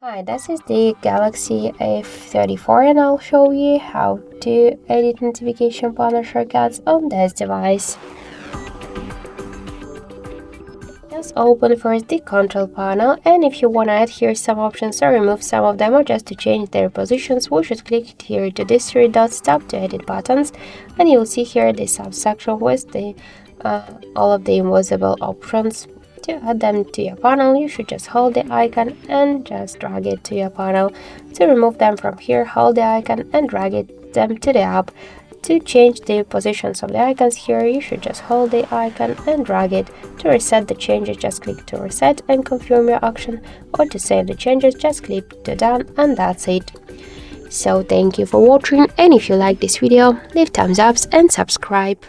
Hi, this is the Galaxy F34 and I'll show you how to edit notification panel shortcuts on this device. Just open first the control panel, and if you want to add here some options or remove some of them or just to change their positions, we should click here to these three dots, tap to edit buttons, and you'll see here the subsection with the all of the invisible options. To add them to your panel, you should just hold the icon and just drag it to your panel. To remove them from here, hold the icon and drag them to the app. To change the positions of the icons here, you should just hold the icon and drag it. To reset the changes, just click to reset and confirm your action, or to save the changes, just click to done, and that's it. So thank you for watching, and if you like this video, leave thumbs up and subscribe.